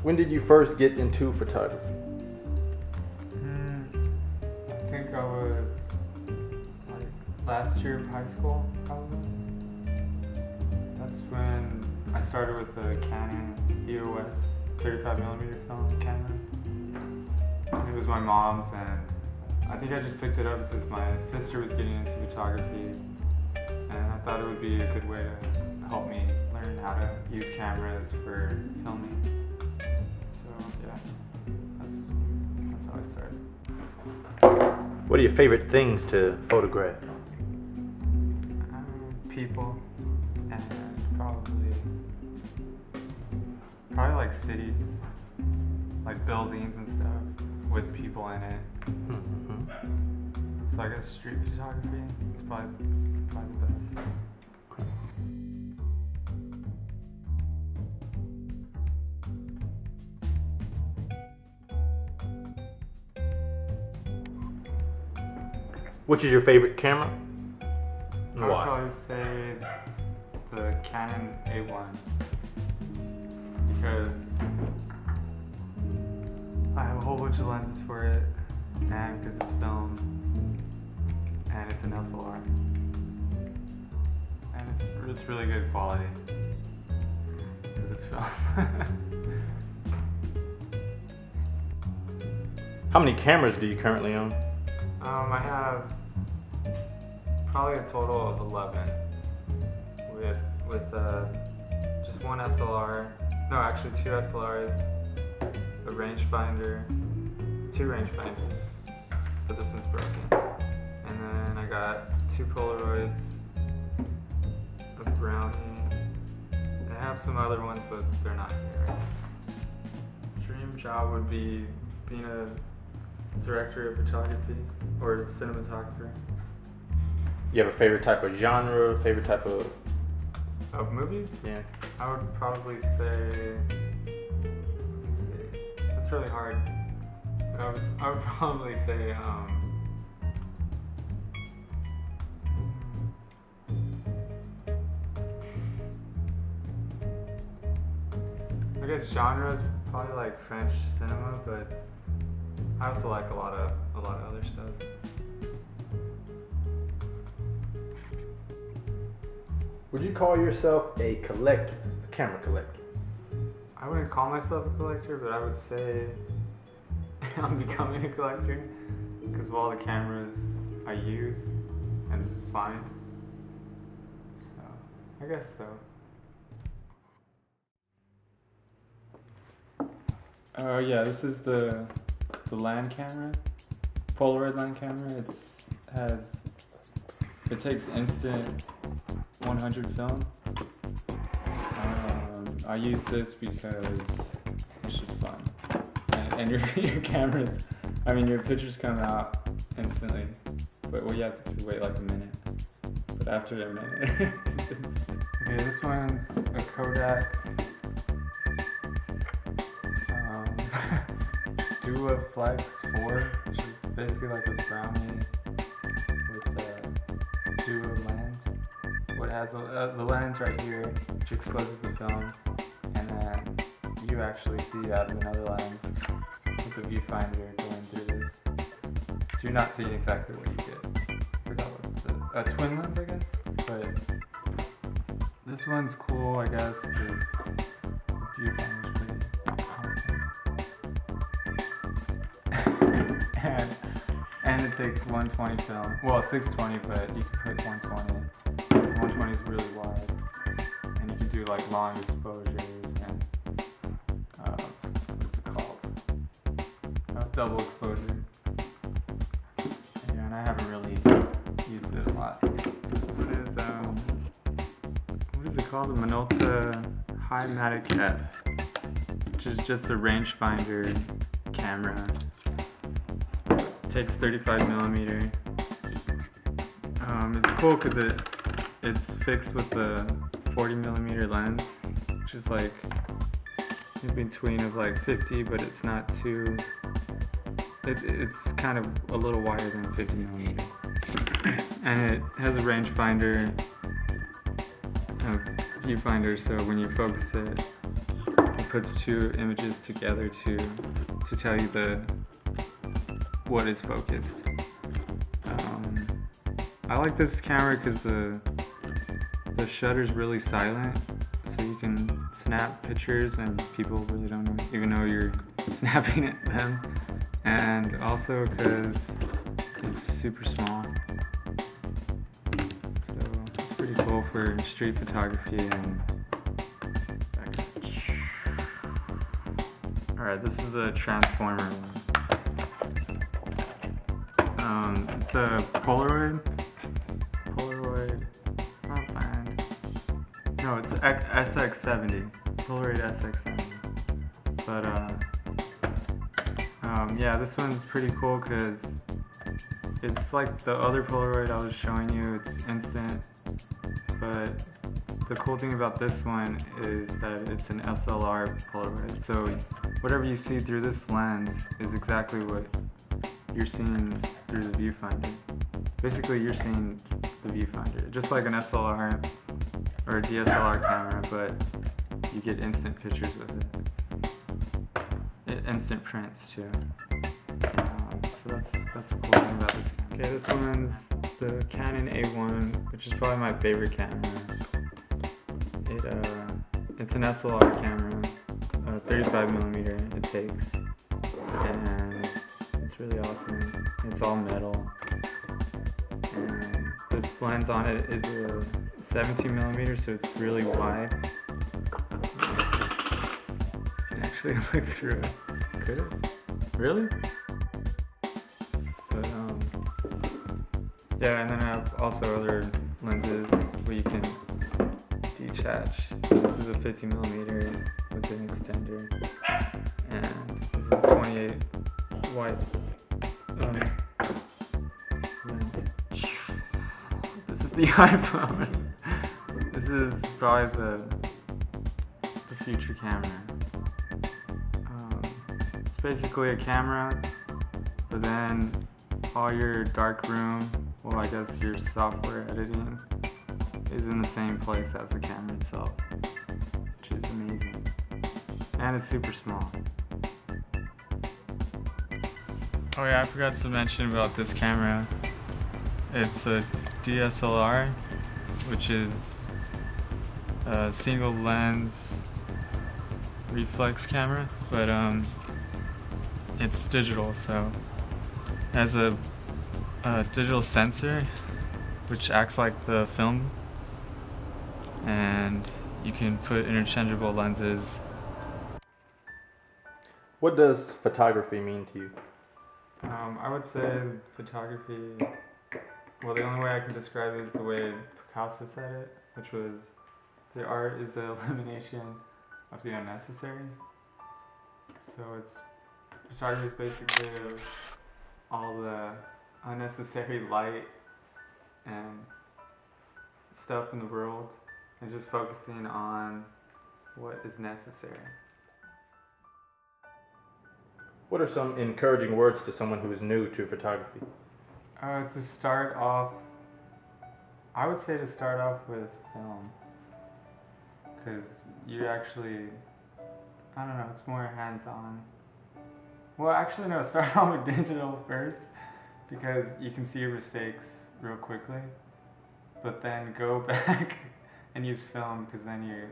When did you first get into photography? I think I was like last year of high school, probably. That's when I started with the Canon EOS 35mm film camera. It was my mom's, and I think I just picked it up because my sister was getting into photography, and I thought it would be a good way to help me learn how to use cameras for filming. So yeah, that's how I started. What are your favorite things to photograph? People, and probably like cities, like buildings and stuff with people in it. So I guess street photography is probably the best. Which is your favorite camera? I would probably say the Canon A1 because I have a whole bunch of lenses for it, and because it's film, and it's an SLR, and it's really good quality because it's film. How many cameras do you currently own? I have probably a total of 11 with just one SLR. No, actually 2 SLRs, a rangefinder, 2 rangefinders, but this one's broken. And then I got 2 Polaroids, a Brownie, and I have some other ones, but they're not here. Dream job would be being a director of photography or cinematographer. You have a favorite type of genre, favorite type of movies? Yeah. I would probably say, let's see, that's really hard. I would probably say I guess genres probably like French cinema, but I also like a lot of other stuff. Would you call yourself a collector, a camera collector? I wouldn't call myself a collector, but I would say I'm becoming a collector because of all the cameras I use and find. So, I guess so. Yeah, this is the land camera, Polaroid land camera. It takes instant 100 film. I use this because it's just fun, and your cameras, I mean your pictures come out instantly, but you have to wait like a minute. But after a minute, okay, this one's a Kodak Duo Flex 4, which is basically like a Brownie with a duo lens. What has the lens right here, which exposes the film, and then you actually see out of another lens with the viewfinder going through this. So you're not seeing exactly what you get. I forgot what it's a twin lens, I guess. But this one's cool, I guess, because the viewfinder's pretty awesome. and it takes 120 film. Well, 620, but you can put 120. 120 is really wide, and you can do like long exposures and what's it called? Double exposure. Yeah, and I haven't really used it a lot. This one is what is it called? The Minolta Hi-Matic F, which is just a rangefinder camera. It takes 35mm. It's cool because it's fixed with the 40mm lens, which is like in between of like 50, but it's not too. It's kind of a little wider than 50mm, and it has a rangefinder, viewfinder. So when you focus it, puts two images together to tell you what is focused. I like this camera because the shutter's really silent, so you can snap pictures and people really don't even know you're snapping at them, and also because it's super small. So it's pretty cool for street photography. And alright, this is a transformer one. It's a Polaroid, not bad. No, it's SX70, Polaroid SX70. But yeah, this one's pretty cool because it's like the other Polaroid I was showing you. It's instant, but the cool thing about this one is that it's an SLR Polaroid. So whatever you see through this lens is exactly what you're seeing through the viewfinder. Basically, you're seeing the viewfinder, just like an SLR or a DSLR camera, but you get instant pictures with it. Instant prints too. So that's the cool thing about this. Okay, this one's the Canon A1, which is probably my favorite camera. It's an SLR camera, 35mm it takes, and it's really awesome. It's all metal, and this lens on it is a 17mm, so it's really wide. You can actually look through it. Could it? Really? But yeah, and then I have also other lenses where you can detach. This is a 50mm with an extender, and this is a 28 wide lens. This is the iPhone. This is probably the future camera. It's basically a camera, but then all your darkroom, well, I guess your software editing, is in the same place as the camera itself, which is amazing. And it's super small. Oh yeah, I forgot to mention about this camera. It's a DSLR, which is a single lens reflex camera, but it's digital, so it has a digital sensor which acts like the film, and you can put interchangeable lenses. What does photography mean to you? I would say photography, well, the only way I can describe it is the way Picasso said it, which was, the art is the elimination of the unnecessary. So photography is basically all the unnecessary light and stuff in the world, and just focusing on what is necessary. What are some encouraging words to someone who is new to photography? To start off, I would say to start off with film, because you actually, I don't know, it's more hands-on. Well, actually no, start off with digital first, because you can see your mistakes real quickly, but then go back and use film, because then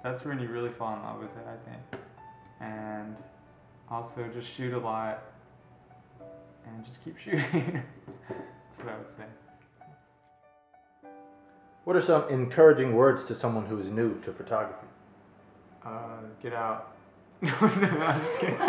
that's when you really fall in love with it, I think. And also just shoot a lot and just keep shooting. That's what I would say. What are some encouraging words to someone who is new to photography? Get out. No, I'm just kidding.